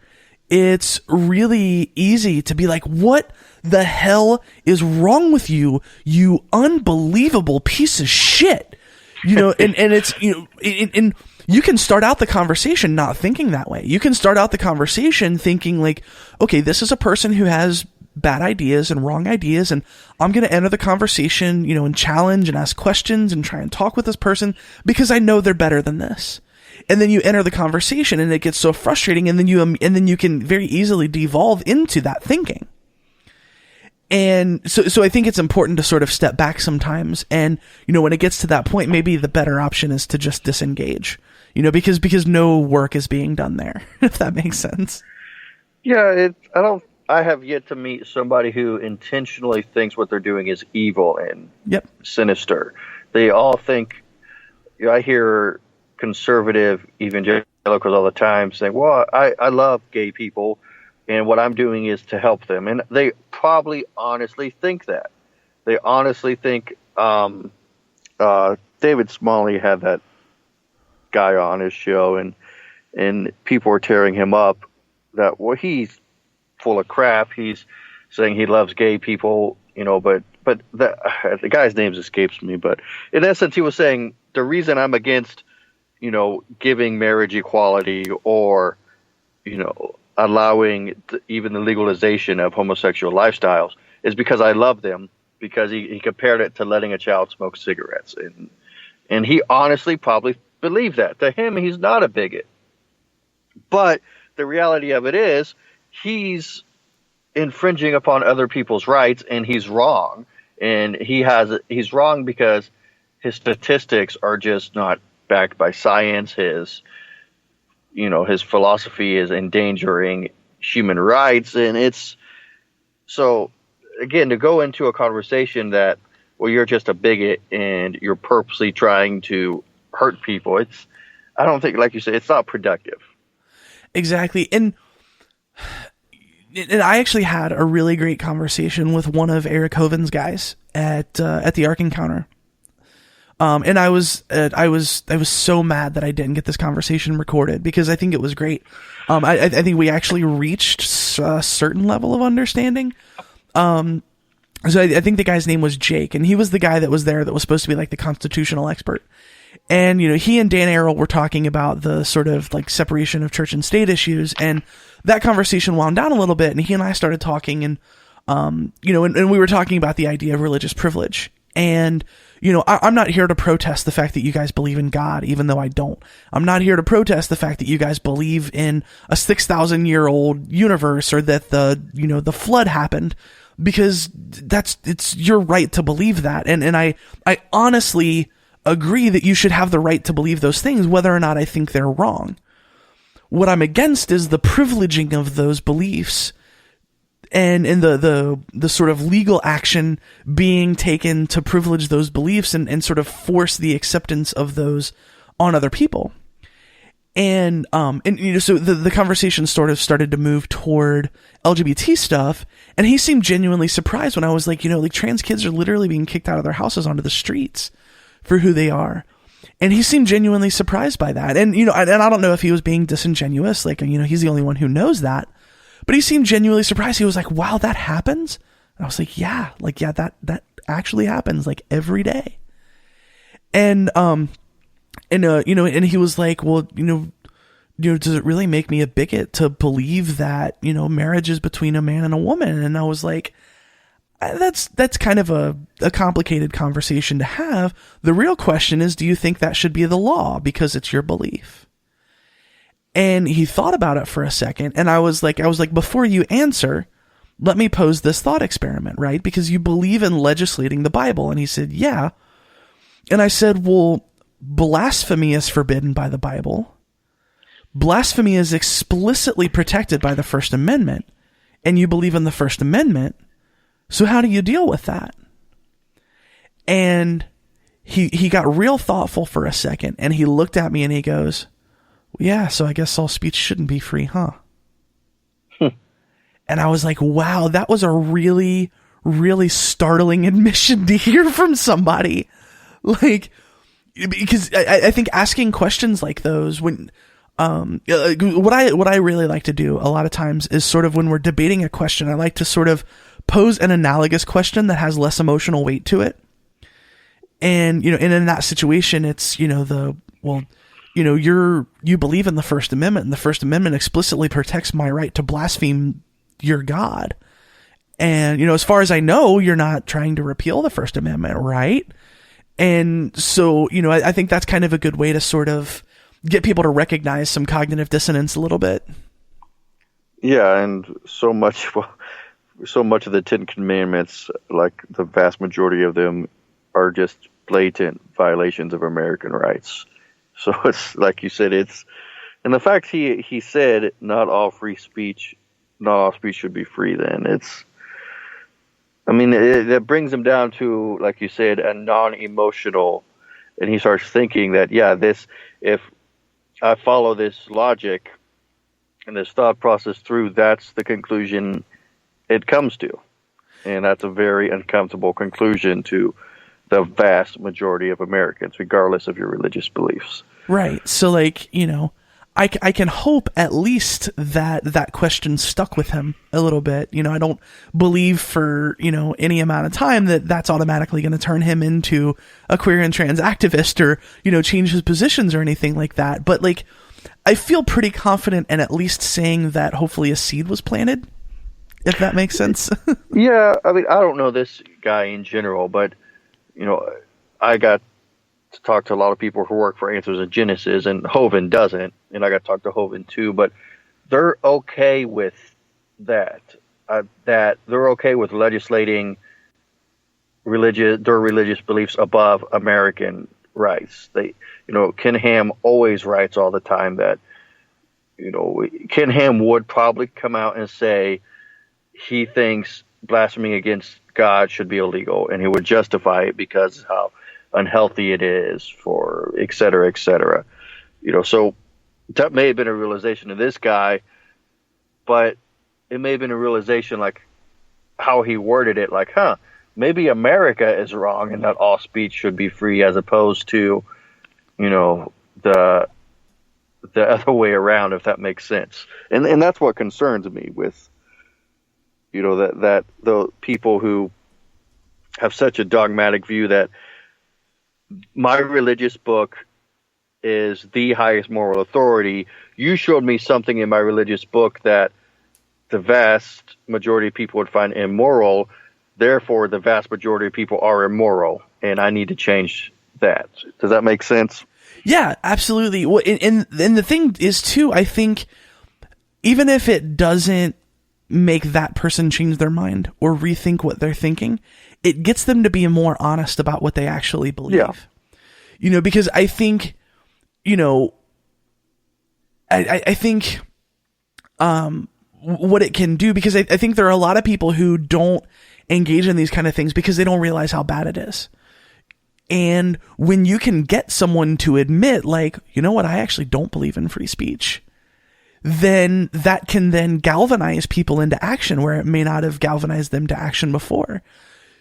It's really easy to be like, what the hell is wrong with you, you unbelievable piece of shit? And it's, and you can start out the conversation not thinking that way. You can start out the conversation thinking like, okay, this is a person who has bad ideas and wrong ideas, and I'm going to enter the conversation, and challenge and ask questions and try and talk with this person because I know they're better than this. And then you enter the conversation and it gets so frustrating, and then you can very easily devolve into that thinking. And so I think it's important to sort of step back sometimes. And, when it gets to that point, maybe the better option is to just disengage, because no work is being done there, if that makes sense. Yeah, I have yet to meet somebody who intentionally thinks what they're doing is evil and sinister. They all think, I hear conservative evangelicals all the time saying, well, I love gay people, and what I'm doing is to help them. And they probably honestly think that. They honestly think David Smalley had that guy on his show, and people were tearing him up that, well, he's full of crap. He's saying he loves gay people, but the guy's name escapes me. But in essence, he was saying the reason I'm against, giving marriage equality or, allowing even the legalization of homosexual lifestyles is because I love them, because he compared it to letting a child smoke cigarettes. And he honestly probably believed that. To him, he's not a bigot. But the reality of it is he's infringing upon other people's rights, and he's wrong. And he's wrong because his statistics are just not backed by science. His philosophy is endangering human rights. And it's so, again, to go into a conversation that, well, you're just a bigot and you're purposely trying to hurt people. I don't think, like you said, it's not productive. Exactly. And I actually had a really great conversation with one of Eric Hoven's guys at the Ark Encounter. And I was so mad that I didn't get this conversation recorded, because I think it was great. I think we actually reached a certain level of understanding. So I think the guy's name was Jake, and he was the guy that was there that was supposed to be like the constitutional expert. And, he and Dan Arrow were talking about the sort of like separation of church and state issues, and that conversation wound down a little bit, and he and I started talking, and, and we were talking about the idea of religious privilege. And, I'm not here to protest the fact that you guys believe in God, even though I don't. I'm not here to protest the fact that you guys believe in a 6,000-year-old universe, or that the flood happened, because it's your right to believe that. And I honestly agree that you should have the right to believe those things, whether or not I think they're wrong. What I'm against is the privileging of those beliefs, and the sort of legal action being taken to privilege those beliefs and sort of force the acceptance of those on other people. And so the conversation sort of started to move toward LGBT stuff, and he seemed genuinely surprised when I was like, like trans kids are literally being kicked out of their houses onto the streets for who they are. And he seemed genuinely surprised by that. And, and I don't know if he was being disingenuous, like, he's the only one who knows that, but he seemed genuinely surprised. He was like, wow, that happens? And I was like, yeah, that actually happens like every day. And he was like, well, does it really make me a bigot to believe that, marriage is between a man and a woman? And I was like, that's kind of a complicated conversation to have. The real question is, do you think that should be the law because it's your belief? And he thought about it for a second, and I was like, before you answer, let me pose this thought experiment, right? Because you believe in legislating the Bible. And he said, yeah. And I said, well, blasphemy is forbidden by the Bible. Blasphemy is explicitly protected by the First Amendment, and you believe in the First Amendment. So how do you deal with that? And he got real thoughtful for a second, and he looked at me and he goes, yeah, so I guess all speech shouldn't be free, huh? And I was like, wow, that was a really, really startling admission to hear from somebody. Like, because I think asking questions like those, when what I really like to do a lot of times is sort of when we're debating a question, I like to sort of pose an analogous question that has less emotional weight to it. And, and in that situation, it's, you believe in the First Amendment, and the First Amendment explicitly protects my right to blaspheme your God. And, as far as I know, you're not trying to repeal the First Amendment, right? And so, I think that's kind of a good way to sort of get people to recognize some cognitive dissonance a little bit. Yeah, and so much of the Ten Commandments, like the vast majority of them, are just blatant violations of American rights. So it's like you said, and the fact he said not all speech should be free. Then it brings him down to, like you said, a non-emotional, and he starts thinking that if I follow this logic and this thought process through, that's the conclusion it comes to. And that's a very uncomfortable conclusion to the vast majority of Americans, regardless of your religious beliefs. Right. So, I can hope at least that question stuck with him a little bit. I don't believe for, any amount of time that's automatically going to turn him into a queer and trans activist or, change his positions or anything like that. But, I feel pretty confident in at least saying that hopefully a seed was planted, if that makes sense. Yeah, I don't know this guy in general, but, I got to talk to a lot of people who work for Answers in Genesis, and Hovind doesn't, and I got to talk to Hovind too, but they're okay with that. That they're okay with legislating their religious beliefs above American rights. Ken Ham always writes all the time that, Ken Ham would probably come out and say he thinks blaspheming against God should be illegal, and he would justify it because of how unhealthy it is for et cetera, et cetera. So that may have been a realization of this guy, but it may have been a realization like how he worded it, like, maybe America is wrong and that all speech should be free, as opposed to, the other way around, if that makes sense. And that's what concerns me with, that the people who have such a dogmatic view that my religious book is the highest moral authority. You showed me something in my religious book that the vast majority of people would find immoral. Therefore, the vast majority of people are immoral, and I need to change that. Does that make sense? Yeah, absolutely. Well, and the thing is, too, I think even if it doesn't make that person change their mind or rethink what they're thinking, it gets them to be more honest about what they actually believe. Yeah. Because I think, I think what it can do, because I think there are a lot of people who don't engage in these kind of things because they don't realize how bad it is. And when you can get someone to admit, like, what, I actually don't believe in free speech, then that can then galvanize people into action where it may not have galvanized them to action before.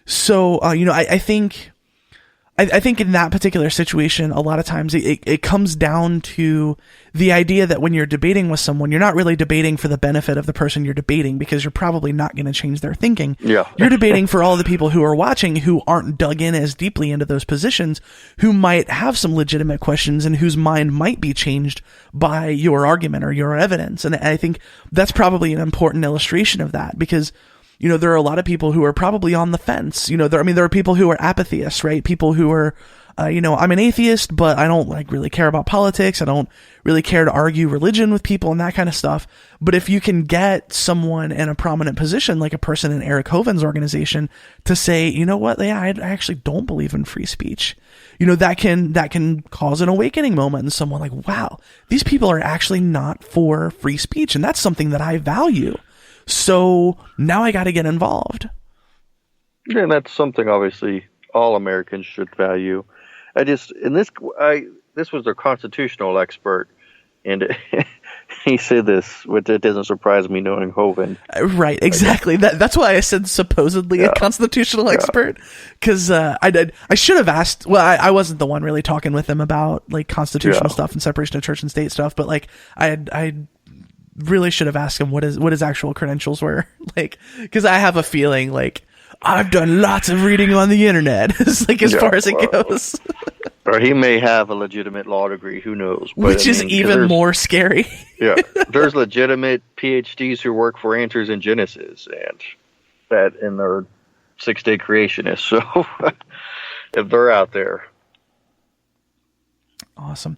So, I think in that particular situation, a lot of times it comes down to the idea that when you're debating with someone, you're not really debating for the benefit of the person you're debating, because you're probably not going to change their thinking. Yeah. You're debating for all the people who are watching who aren't dug in as deeply into those positions, who might have some legitimate questions and whose mind might be changed by your argument or your evidence. And I think that's probably an important illustration of that, because there are a lot of people who are probably on the fence. There are people who are apatheists, right? People who are, I'm an atheist, but I don't really care about politics. I don't really care to argue religion with people and that kind of stuff. But if you can get someone in a prominent position, like a person in Eric Hovind's organization, to say, I actually don't believe in free speech. That can cause an awakening moment in someone, like, wow, these people are actually not for free speech. And that's something that I value. So now I got to get involved. Yeah, and that's something obviously all Americans should value. This was their constitutional expert, and he said this, which it doesn't surprise me knowing Hovind. Right, exactly. That's why I said supposedly a constitutional expert, because I should have asked. Well, I wasn't the one really talking with him about constitutional stuff and separation of church and state stuff, but I really should have asked him what his actual credentials were, because I have a feeling I've done lots of reading on the internet. It's as far as it goes. Or he may have a legitimate law degree, who knows? But, which is even more scary. Yeah, there's legitimate PhDs who work for Answers in Genesis, and that in their 6-day creationist. So if they're out there. Awesome.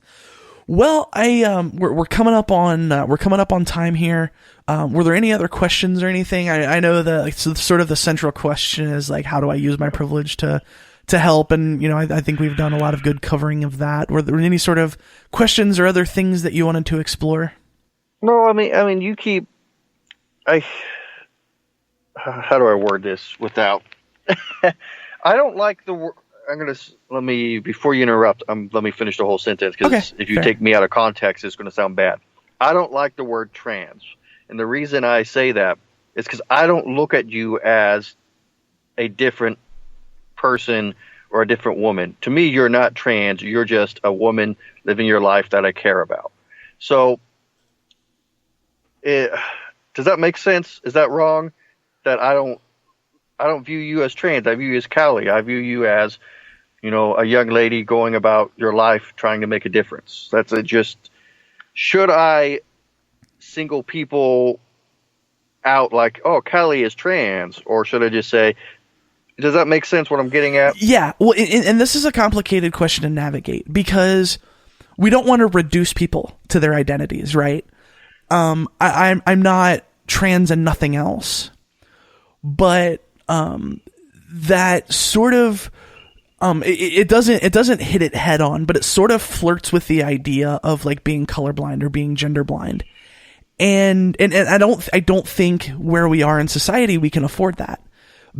Well, we're coming up on time here. Were there any other questions or anything? I know that sort of the central question is like, how do I use my privilege to help? And, I think we've done a lot of good covering of that. Were there any sort of questions or other things that you wanted to explore? No, I mean, you keep, how do I word this without, I don't like the word. Before you interrupt, let me finish the whole sentence, because if you take me out of context, it's going to sound bad. I don't like the word trans. And the reason I say that is because I don't look at you as a different person or a different woman. To me, you're not trans. You're just a woman living your life that I care about. So does that make sense? Is that wrong? That I don't view you as trans. I view you as Callie. I view you as, a young lady going about your life trying to make a difference. That's it. Just, should I single people out like, oh, Callie is trans? Or should I just say, does that make sense what I'm getting at? Yeah. Well, and this is a complicated question to navigate, because we don't want to reduce people to their identities, right? I'm not trans and nothing else. But that sort of it doesn't hit it head on, but it sort of flirts with the idea of like being colorblind or being gender blind. And I don't think where we are in society we can afford that,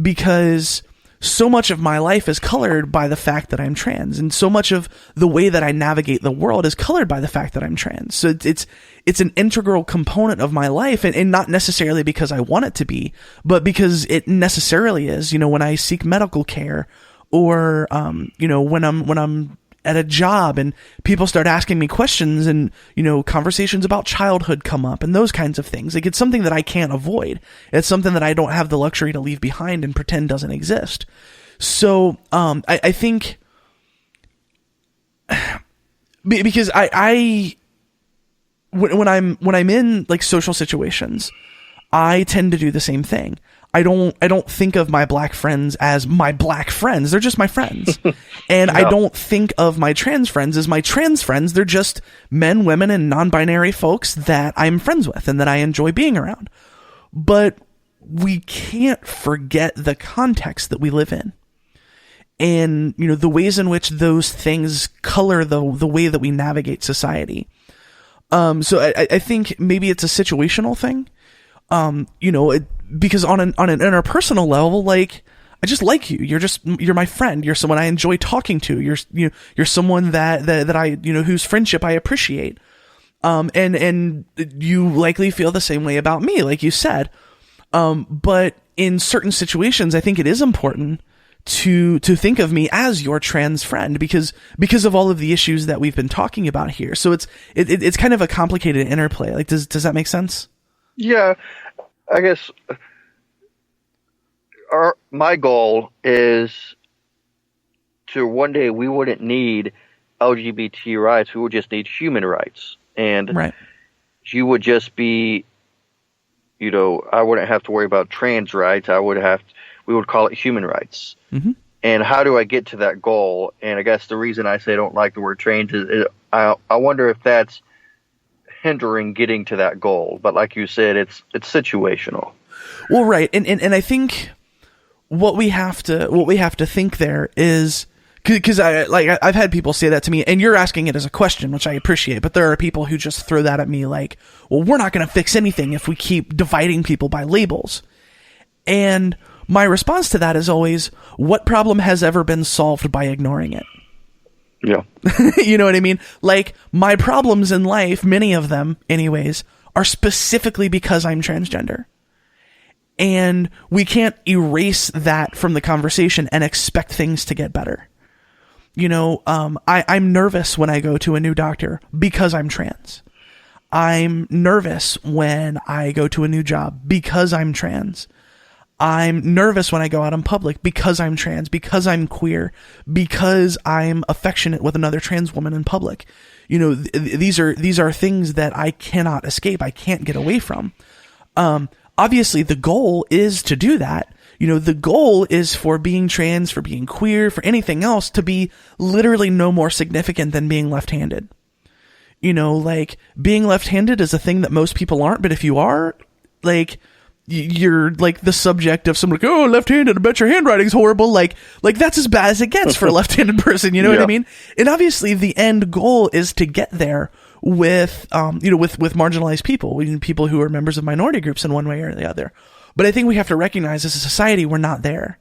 because so much of my life is colored by the fact that I'm trans, and so much of the way that I navigate the world is colored by the fact that I'm trans. So it's an integral component of my life, and not necessarily because I want it to be, but because it necessarily is. When I seek medical care, or when I'm at a job and people start asking me questions, and conversations about childhood come up and those kinds of things. Like, it's something that I can't avoid. It's something that I don't have the luxury to leave behind and pretend doesn't exist. So I think because when I'm in like social situations, I tend to do the same thing. I don't think of my black friends as my black friends. They're just my friends. And I don't think of my trans friends as my trans friends. They're just men, women, and non-binary folks that I'm friends with and that I enjoy being around. But we can't forget the context that we live in. And, the ways in which those things color the way that we navigate society. So I think maybe it's a situational thing. Because on an interpersonal level, like, I just like you. You're my friend. You're someone I enjoy talking to. You're someone that I, whose friendship I appreciate. And you likely feel the same way about me, like you said. But in certain situations, I think it is important to think of me as your trans friend, because of all of the issues that we've been talking about here. So it's kind of a complicated interplay. Like, does that make sense? Yeah, I guess my goal is to one day we wouldn't need LGBT rights. We would just need human rights. And right. You would just be, I wouldn't have to worry about trans rights. We would call it human rights. Mm-hmm. And how do I get to that goal? And I guess the reason I say I don't like the word trans is I wonder if that's hindering getting to that goal. But like you said, it's situational. Well, right. And I think what we have to think there is, because I've had people say that to me, and you're asking it as a question, which I appreciate, but there are people who just throw that at me like, well, we're not going to fix anything if we keep dividing people by labels. And my response to that is always, what problem has ever been solved by ignoring it? Yeah. You know what I mean? Like, my problems in life, many of them anyways, are specifically because I'm transgender. And we can't erase that from the conversation and expect things to get better. I'm nervous when I go to a new doctor because I'm trans. I'm nervous when I go to a new job because I'm trans. I'm nervous when I go out in public because I'm trans, because I'm queer, because I'm affectionate with another trans woman in public. These are things that I cannot escape. I can't get away from. Obviously the goal is to do that, the goal is for being trans, for being queer, for anything else to be literally no more significant than being left-handed. Like, being left-handed is a thing that most people aren't, but if you are, like, you're like the subject of someone like, oh, left-handed, I bet your handwriting's horrible. Like that's as bad as it gets for a left-handed person. You know what I mean? And obviously the end goal is to get there with, with marginalized people who are members of minority groups in one way or the other. But I think we have to recognize as a society, we're not there.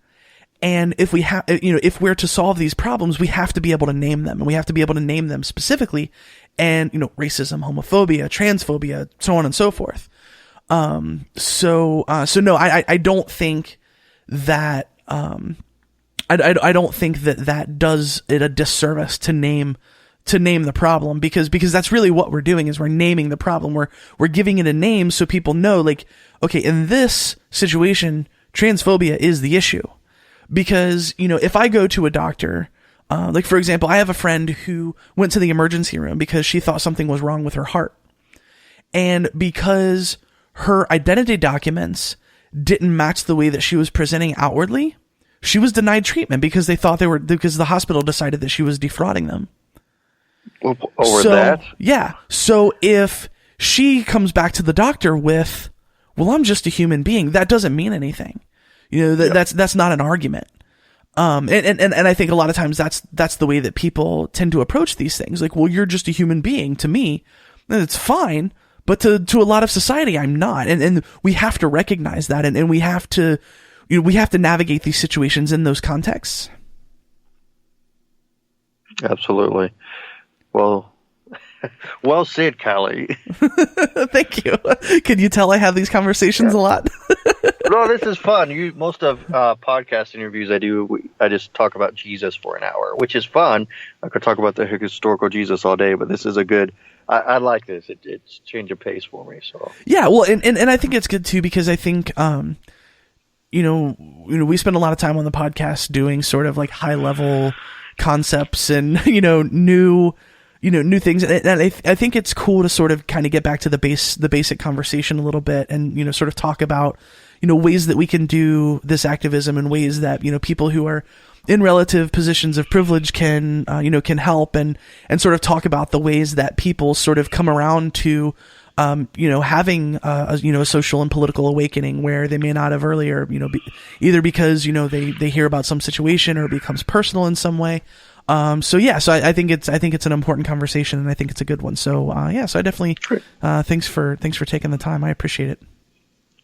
And if we have, if we're to solve these problems, we have to be able to name them, and we have to be able to name them specifically. And, racism, homophobia, transphobia, so on and so forth. So no, I don't think that, I don't think that does it a disservice to name the problem, because that's really what we're doing, is we're naming the problem. We're giving it a name so people know, like, okay, in this situation, transphobia is the issue. Because, if I go to a doctor, like, for example, I have a friend who went to the emergency room because she thought something was wrong with her heart. And because her identity documents didn't match the way that she was presenting outwardly, she was denied treatment because because the hospital decided that she was defrauding them. Over that? Yeah. So if she comes back to the doctor with, well, I'm just a human being, that doesn't mean anything. That's not an argument. And I think a lot of times that's the way that people tend to approach these things. Like, well, you're just a human being to me, and it's fine, but to a lot of society, I'm not. And we have to recognize that, and we have to, we have to navigate these situations in those contexts. Absolutely. Well said, Callie. Thank you. Can you tell I have these conversations a lot? No, this is fun. Most of podcast interviews I just talk about Jesus for an hour, which is fun. I could talk about the historical Jesus all day, but this is a good. I like this. It's change of pace for me. So yeah, well, and I think it's good too, because I think we spend a lot of time on the podcast doing sort of like high level concepts and new things, and I think it's cool to sort of kind of get back to the basic conversation a little bit, and sort of talk about ways that we can do this activism, and ways that people who are in relative positions of privilege can help, and sort of talk about the ways that people sort of come around to having a social and political awakening where they may not have earlier, either because they hear about some situation or it becomes personal in some way. So I think it's an important conversation, and I think it's a good one. So so I definitely thanks for taking the time. I appreciate it.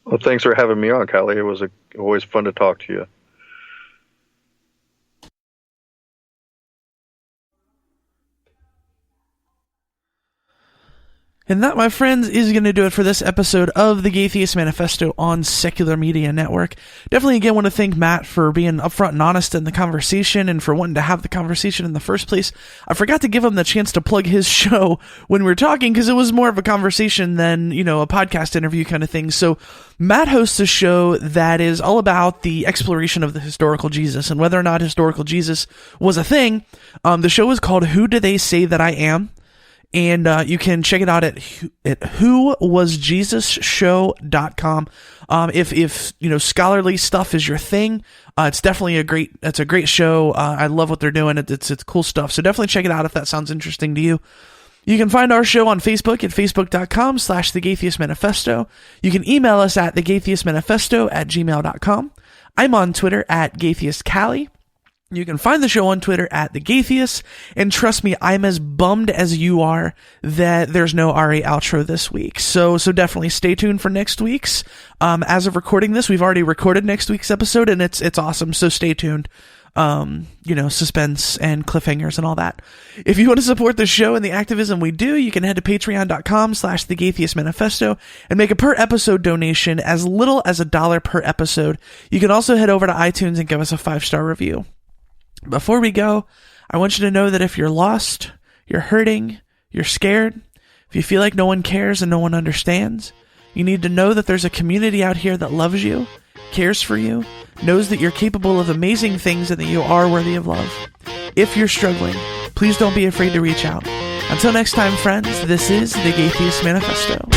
Well, thanks for having me on, Callie. It was always fun to talk to you. And that, my friends, is going to do it for this episode of the Gaytheist Manifesto on Secular Media Network. Definitely, again, want to thank Matt for being upfront and honest in the conversation, and for wanting to have the conversation in the first place. I forgot to give him the chance to plug his show when we were talking, because it was more of a conversation than, a podcast interview kind of thing. So Matt hosts a show that is all about the exploration of the historical Jesus, and whether or not historical Jesus was a thing. The show is called Who Do They Say That I Am? And you can check it out at whowasjesusshow.com. If scholarly stuff is your thing, it's definitely a great show. I love what they're doing. It's cool stuff. So definitely check it out if that sounds interesting to you. You can find our show on Facebook at facebook.com/The Gaytheist Manifesto. You can email us at thegaytheistmanifesto@gmail.com. I'm on Twitter at GaytheistCallie. You can find the show on Twitter at The Gaytheist, and trust me, I'm as bummed as you are that there's no RA outro this week. So definitely stay tuned for next week's. As of recording this, we've already recorded next week's episode, and it's awesome. So stay tuned. Suspense and cliffhangers and all that. If you want to support the show and the activism we do, you can head to patreon.com/The Gaytheist Manifesto and make a per episode donation as little as $1 per episode. You can also head over to iTunes and give us a 5-star review. Before we go, I want you to know that if you're lost, you're hurting, you're scared, if you feel like no one cares and no one understands, you need to know that there's a community out here that loves you, cares for you, knows that you're capable of amazing things, and that you are worthy of love. If you're struggling, please don't be afraid to reach out. Until next time, friends, this is The Gaytheist Manifesto.